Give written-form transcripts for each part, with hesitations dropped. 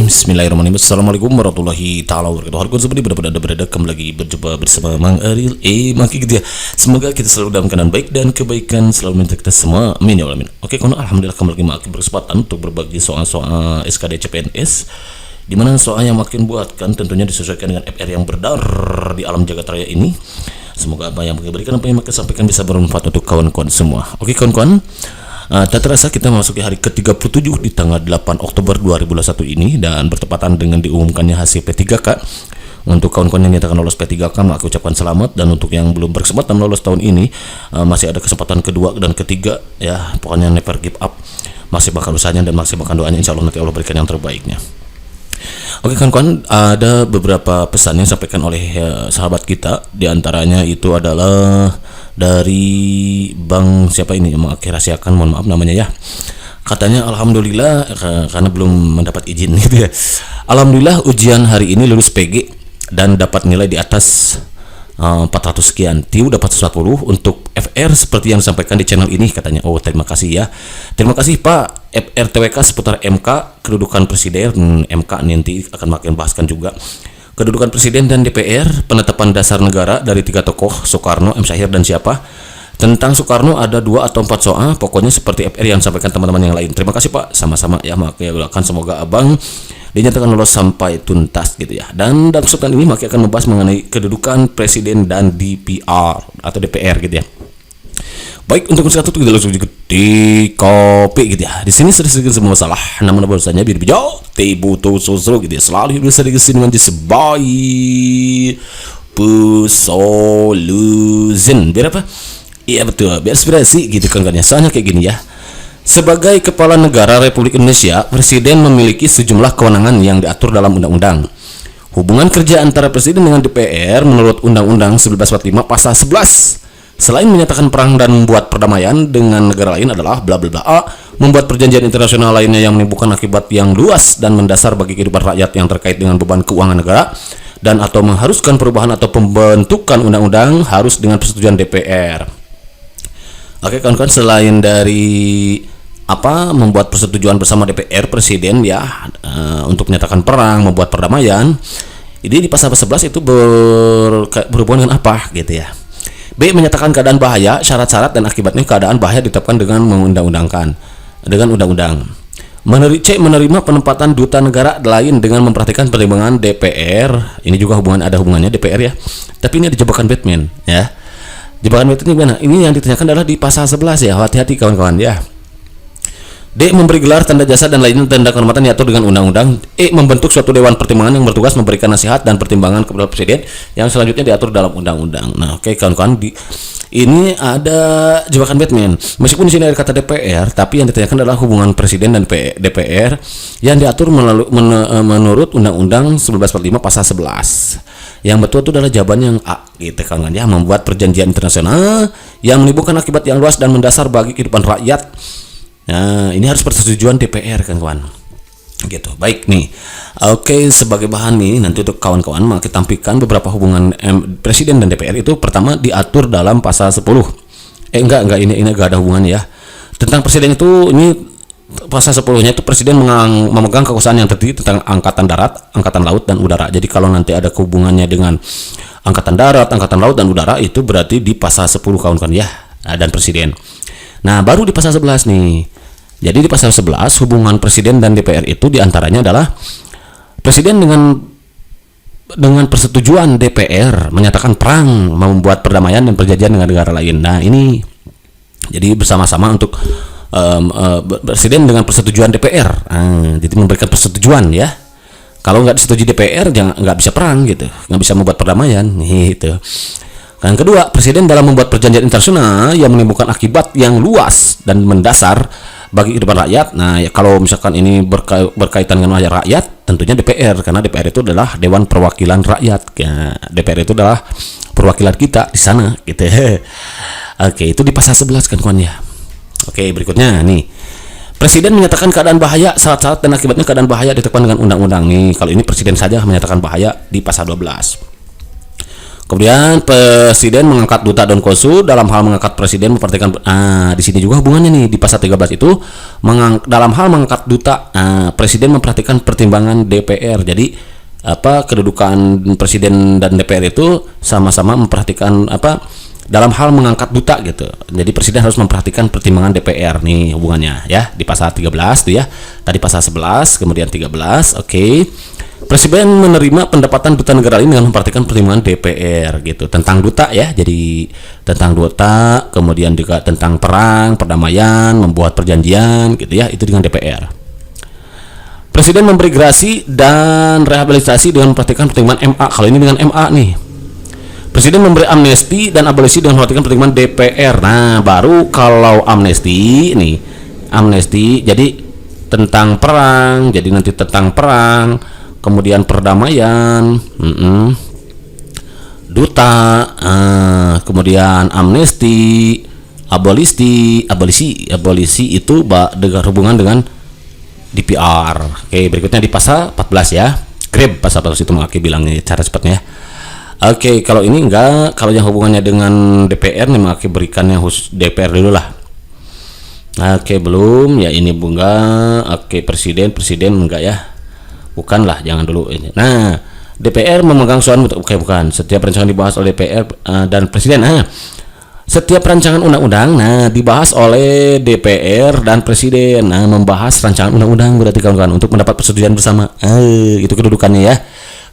Bismillahirrahmanirrahim. Assalamualaikum warahmatullahi ta'ala wabarakatuh. Harga seperti berada kembali lagi berjumpa bersama Mang Aril Maki gitu ya. Semoga kita selalu dalam keadaan baik dan kebaikan selalu minta kita semua. Amin ya Allah. Oke, kono alhamdulillah kembali lagi Maki berkesempatan untuk berbagi soal-soal SKD CPNS, di mana soal yang makin buatkan tentunya disesuaikan dengan FR yang berdar di alam jagat raya ini. Semoga apa yang Maki berikan, apa yang Maki sampaikan bisa bermanfaat untuk kawan-kawan semua. Oke kawan-kawan, tak terasa kita memasuki hari ke-37 di tanggal 8 Oktober 2021 ini, dan bertepatan dengan diumumkannya hasil P3K. Untuk kawan-kawan yang nyatakan lolos P3K, aku ucapkan selamat, dan untuk yang belum berkesempatan lolos tahun ini, masih ada kesempatan kedua dan ketiga ya. Pokoknya never give up, maksimalkan usahanya dan maksimalkan doanya, insya Allah nanti Allah berikan yang terbaiknya. Oke kawan-kawan, ada beberapa pesan yang disampaikan oleh sahabat kita. Di antaranya itu adalah dari Bang siapa ini, rahasiakan, mohon maaf namanya ya. Katanya alhamdulillah, karena belum mendapat izin gitu ya. Alhamdulillah ujian hari ini lulus PG dan dapat nilai di atas 400 sekian. Tiu dapat 140 untuk FR seperti yang disampaikan di channel ini katanya. Oh, terima kasih ya. Terima kasih Pak. FR TWK seputar MK, kedudukan presiden, MK nanti akan makin bahaskan juga. Kedudukan presiden dan DPR, penetapan dasar negara dari 3 tokoh, Soekarno, M. Syahir, dan siapa. Tentang Soekarno ada 2 atau 4 soal, pokoknya seperti FR yang disampaikan teman-teman yang lain. Terima kasih Pak, sama-sama ya. Makanya semoga Abang dinyatakan lolos sampai tuntas gitu ya. Dan dalam kesempatan ini Maki akan membahas mengenai kedudukan presiden dan DPR atau DPR gitu ya. Baik, untuk satu kita langsung di kopi gitu ya. Di sini sedikit semua masalah, namun bahasanya biar bijak, butuh susu gitu ya. Selalu bisa dikasih dengan sebaik solution. Biar apa? Iya betul, biar aspirasi gitu kan ya. Soalnya kayak gini ya. Sebagai kepala negara Republik Indonesia, presiden memiliki sejumlah kewenangan yang diatur dalam undang-undang. Hubungan kerja antara presiden dengan DPR menurut Undang-Undang 1945 pasal 11, selain menyatakan perang dan membuat perdamaian dengan negara lain adalah bla bla bla A, membuat perjanjian internasional lainnya yang menimbulkan akibat yang luas dan mendasar bagi kehidupan rakyat yang terkait dengan beban keuangan negara, dan atau mengharuskan perubahan atau pembentukan undang-undang harus dengan persetujuan DPR. Oke kawan-kawan, selain dari membuat persetujuan bersama DPR presiden ya, untuk menyatakan perang, membuat perdamaian, ini di pasal 11 itu berhubungan dengan apa gitu ya. B. Menyatakan keadaan bahaya, syarat-syarat dan akibatnya keadaan bahaya ditetapkan dengan mengundang-undangkan dengan undang-undang. C. Menerima penempatan duta negara lain dengan memperhatikan pertimbangan DPR. Ini juga ada hubungannya DPR ya. Tapi ini ada jebakan Batman ya. Jebakan Batman ini gimana? Ini yang ditanyakan adalah di pasal 11 ya. Hati-hati kawan-kawan ya. D. Memberi gelar, tanda jasa, dan lainnya tanda kehormatan diatur dengan undang-undang. E. Membentuk suatu dewan pertimbangan yang bertugas memberikan nasihat dan pertimbangan kepada presiden yang selanjutnya diatur dalam undang-undang. Nah, oke kawan-kawan, ini ada jebakan Batman. Meskipun di sini ada kata DPR, tapi yang ditanyakan adalah hubungan presiden dan DPR yang diatur menurut Undang-Undang 1945 pasal 11. Yang betul itu adalah jawaban yang A gitu kawan-kawan ya. Membuat perjanjian internasional yang menimbulkan akibat yang luas dan mendasar bagi kehidupan rakyat. Nah, ini harus persetujuan DPR kan kawan. Gitu. Baik nih. Oke, sebagai bahan nih nanti untuk kawan-kawan kita tampilkan beberapa hubungan presiden dan DPR itu. Pertama diatur dalam pasal 10. Enggak ini enggak ada hubungannya ya. Tentang presiden itu, ini pasal 10-nya itu presiden memegang kekuasaan yang terdiri tentang angkatan darat, angkatan laut, dan udara. Jadi kalau nanti ada hubungannya dengan angkatan darat, angkatan laut, dan udara, itu berarti di pasal 10 kawan-kawan ya. Dan presiden. Nah, baru di pasal 11 nih. Jadi di pasal 11 hubungan presiden dan DPR itu diantaranya adalah presiden dengan persetujuan DPR menyatakan perang, membuat perdamaian dan perjanjian dengan negara lain. Nah, ini jadi bersama-sama untuk presiden dengan persetujuan DPR. Jadi memberikan persetujuan ya. Kalau nggak disetujui DPR, nggak bisa perang gitu, nggak bisa membuat perdamaian gitu. Yang kedua, presiden dalam membuat perjanjian internasional yang menimbulkan akibat yang luas dan mendasar bagi kehidupan rakyat. Nah, ya, kalau misalkan ini berkaitan dengan rakyat, tentunya DPR, karena DPR itu adalah Dewan Perwakilan Rakyat. Ya, DPR itu adalah perwakilan kita di sana, gitu. Oke, itu di pasal 11 kan kawan ya. Oke, berikutnya nih. Presiden menyatakan keadaan bahaya, syarat-syarat dan akibatnya keadaan bahaya ditetapkan dengan undang-undang. Nih, kalau ini presiden saja menyatakan bahaya di pasal 12. Kemudian presiden mengangkat duta dan konsul. Dalam hal mengangkat presiden memperhatikan, di sini juga hubungannya nih di pasal 13 itu dalam hal mengangkat duta, presiden memperhatikan pertimbangan DPR. Jadi kedudukan presiden dan DPR itu sama-sama memperhatikan dalam hal mengangkat duta gitu. Jadi presiden harus memperhatikan pertimbangan DPR nih hubungannya ya di pasal 13 tuh ya. Tadi pasal 11 kemudian 13. Oke. Presiden menerima pendapatan duta negara lain dengan memperhatikan pertimbangan DPR gitu tentang duta ya. Jadi tentang duta, kemudian juga tentang perang, perdamaian, membuat perjanjian gitu ya, itu dengan DPR. Presiden memberi gerasi dan rehabilitasi dengan memperhatikan pertimbangan MA. Kalau ini dengan MA nih. Presiden memberi amnesti dan abolisi dengan memperhatikan pertimbangan DPR. Nah, baru kalau amnesti nih. Amnesti jadi tentang perang, jadi nanti tentang perang, kemudian perdamaian, duta, kemudian amnesti, abolisi itu dengan hubungan dengan DPR. Oke, berikutnya di pasal 14 ya. Grab pasal 14 itu Maki bilangnya cara cepatnya. Oke, kalau ini enggak, kalau yang hubungannya dengan DPR nih Maki berikannya khusus DPR dulu lah. Oke, belum ya, ini bunga. Oke, presiden enggak ya. Bukan lah, jangan dulu ini. Nah, DPR memegang suara bukan. Setiap rancangan dibahas oleh DPR dan presiden. Setiap rancangan undang-undang dibahas oleh DPR dan presiden. Membahas rancangan undang-undang berarti kawan-kawan untuk mendapat persetujuan bersama. Itu kedudukannya ya.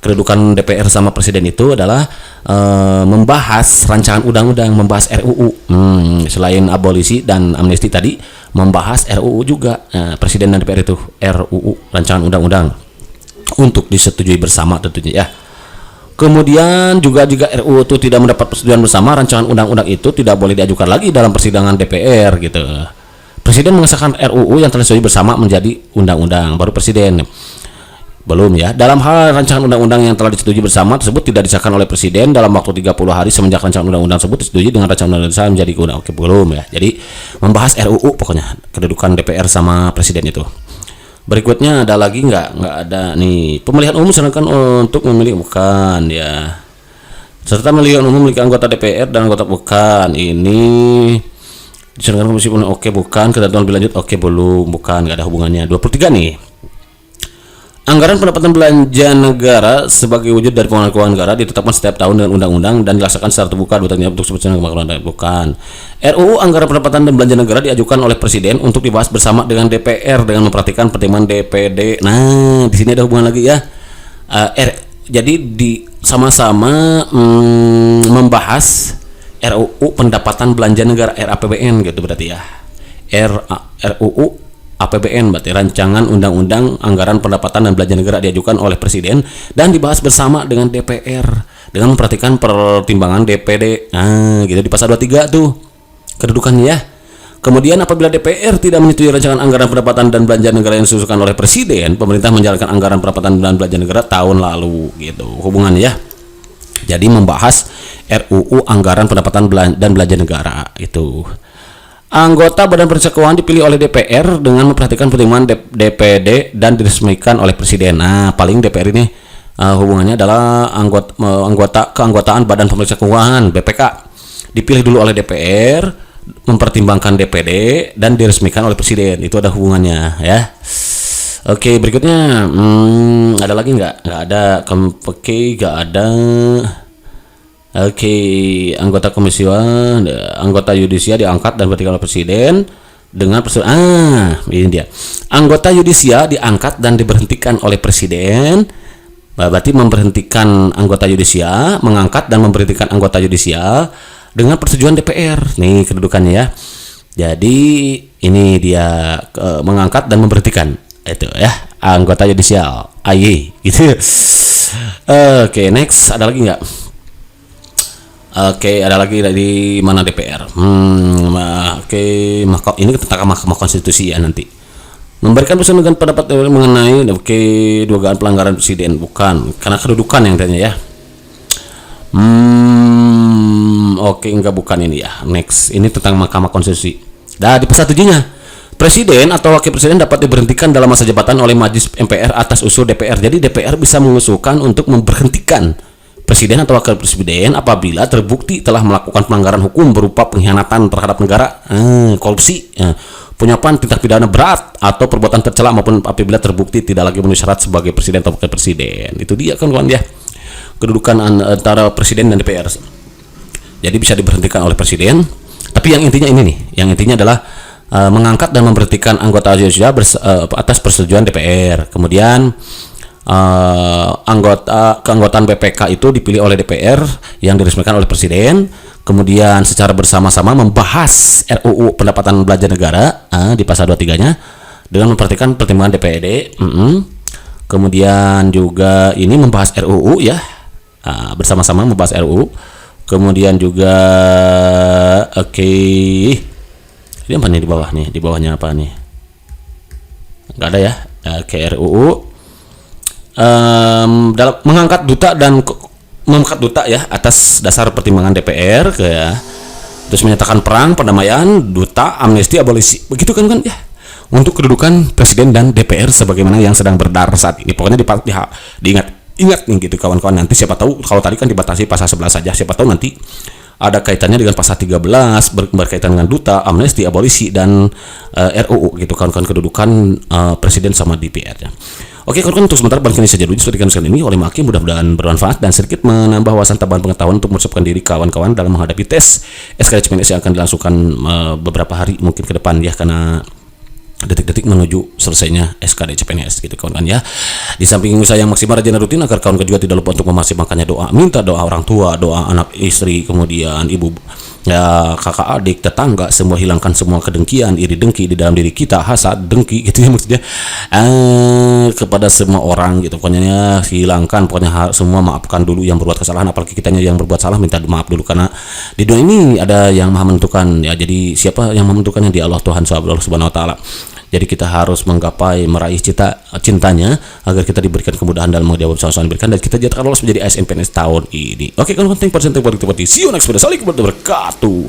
Kedudukan DPR sama presiden itu adalah membahas rancangan undang-undang, membahas RUU. Selain abolisi dan amnesti tadi, membahas RUU juga. Presiden dan DPR itu RUU, rancangan undang-undang untuk disetujui bersama tentunya ya. Kemudian juga jika RUU itu tidak mendapat persetujuan bersama, rancangan undang-undang itu tidak boleh diajukan lagi dalam persidangan DPR gitu. Presiden mengesahkan RUU yang telah disetujui bersama menjadi undang-undang, baru presiden. Belum ya. Dalam hal rancangan undang-undang yang telah disetujui bersama tersebut tidak disahkan oleh presiden dalam waktu 30 hari semenjak rancangan undang-undang tersebut disetujui dengan rancangan undang-undang menjadi undang. Oke, belum ya. Jadi membahas RUU pokoknya kedudukan DPR sama presiden itu. Berikutnya ada lagi nggak ada nih. Pemilihan umum disarankan untuk memilih bukan ya. Serta pemilihan umum memiliki anggota DPR dan anggota bukan. Ini disarankan komisi pemenang. Oke, bukan. Ketentuan lebih lanjut. Oke, belum. Bukan, nggak ada hubungannya. 23 nih. Anggaran pendapatan belanja negara sebagai wujud dari pengelolaan keuangan negara ditetapkan setiap tahun dengan undang-undang dan dilaksanakan secara terbuka untuk sebetulnya kemakmuran bukan. RUU anggaran pendapatan dan belanja negara diajukan oleh presiden untuk dibahas bersama dengan DPR dengan memperhatikan pertimbangan DPD. Nah, di sini ada hubungan lagi ya. Jadi di sama-sama membahas RUU pendapatan belanja negara RAPBN gitu berarti ya. RUU APBN berarti rancangan undang-undang anggaran pendapatan dan belanja negara diajukan oleh presiden dan dibahas bersama dengan DPR dengan memperhatikan pertimbangan DPD. Gitu di pasal 23 tuh kedudukannya ya. Kemudian apabila DPR tidak menyetujui rancangan anggaran pendapatan dan belanja negara yang disusulkan oleh presiden, pemerintah menjalankan anggaran pendapatan dan belanja negara tahun lalu gitu. Hubungannya ya. Jadi membahas RUU anggaran pendapatan dan belanja negara itu. Anggota Badan Pemeriksa Keuangan dipilih oleh DPR dengan memperhatikan pertimbangan DPD dan diresmikan oleh presiden. Nah, paling DPR ini hubungannya adalah keanggotaan Badan Pemeriksa Keuangan BPK dipilih dulu oleh DPR, mempertimbangkan DPD dan diresmikan oleh presiden. Itu ada hubungannya ya. Oke, berikutnya ada lagi nggak? Nggak ada. Oke, nggak ada. Oke, anggota komisi anggota yudisia diangkat dan diberhentikan oleh presiden dengan ini dia. Anggota yudisia diangkat dan diberhentikan oleh presiden. Berarti memberhentikan anggota yudisia, mengangkat dan memberhentikan anggota yudisia dengan persetujuan DPR. Nih kedudukannya ya. Jadi ini dia mengangkat dan memberhentikan itu ya, anggota yudisial AY gitu. Oke, next ada lagi nggak? Oke, ada lagi dari mana DPR? Oke, ini tentang Mahkamah Konstitusi ya nanti. Memberikan pesan dengan pendapat mengenai dugaan pelanggaran presiden bukan karena kedudukan yang tanya ya. Oke, enggak bukan ini ya. Next, ini tentang Mahkamah Konstitusi. Di pasal 7-nya, presiden atau wakil presiden dapat diberhentikan dalam masa jabatan oleh Majelis MPR atas usul DPR. Jadi DPR bisa mengusulkan untuk memberhentikan presiden atau wakil presiden apabila terbukti telah melakukan pelanggaran hukum berupa pengkhianatan terhadap negara, korupsi, penyuapan, tindak pidana berat atau perbuatan tercela, maupun apabila terbukti tidak lagi memenuhi syarat sebagai presiden atau wakil presiden. Itu dia kan kawan ya, kedudukan antara presiden dan DPR. Jadi bisa diberhentikan oleh presiden, tapi yang intinya ini nih, yang intinya adalah mengangkat dan memberhentikan anggota atas persetujuan DPR. Kemudian keanggotaan BPK itu dipilih oleh DPR yang diresmikan oleh presiden. Kemudian secara bersama-sama membahas RUU pendapatan belanja negara di pasal 23-nya dengan memperhatikan pertimbangan DPRD. Kemudian juga ini membahas RUU ya, bersama-sama membahas RUU. Kemudian juga ini apa nih di bawah nih? Di bawahnya apa nih? Nggak ada ya. RUU dalam mengangkat duta ya atas dasar pertimbangan DPR terus menyatakan perang, perdamaian, duta, amnesti, abolisi. Begitu kan ya. Untuk kedudukan presiden dan DPR sebagaimana yang sedang berdarah saat ini. Pokoknya diingat nih gitu kawan-kawan, nanti siapa tahu kalau tadi kan dibatasi pasal 11 saja, siapa tahu nanti ada kaitannya dengan pasal 13 berkaitan dengan duta, amnesti, abolisi, dan RUU gitu kawan-kawan, kedudukan presiden sama DPR ya. Oke kawan-kawan, untuk sementara balik ini saja dulu studi sekali ini oleh Maki, mudah-mudahan bermanfaat dan sedikit menambah wawasan tambahan pengetahuan untuk mempersiapkan diri kawan-kawan dalam menghadapi tes SKDCPNS yang akan dilangsungkan beberapa hari mungkin ke depan ya, karena detik-detik menuju selesainya SKDCPNS gitu kawan-kawan ya. Di samping usaha yang maksimal rajin dan rutin, agar kawan-kawan juga tidak lupa untuk memaksimalkannya doa, minta doa orang tua, doa anak istri, kemudian ibu ya, kakak adik, tetangga, semua hilangkan semua kedengkian, iri dengki di dalam diri kita, hasad, dengki gitu ya maksudnya kepada semua orang gitu. Pokoknya hilangkan, pokoknya semua maafkan dulu yang berbuat kesalahan, apalagi kitanya yang berbuat salah minta maaf dulu, karena di dunia ini ada yang maha menentukan ya. Jadi siapa yang menentukannya? Di Allah Tuhan Subhanahu wa taala. Jadi kita harus menggapai meraih cintanya agar kita diberikan kemudahan dalam menjawab soal-soal yang diberikan, dan kita jadikan lolos menjadi ASN PNS tahun ini. Oke, kalau penting persen see you next video. Assalamualaikum warahmatullahi wabarakatuh.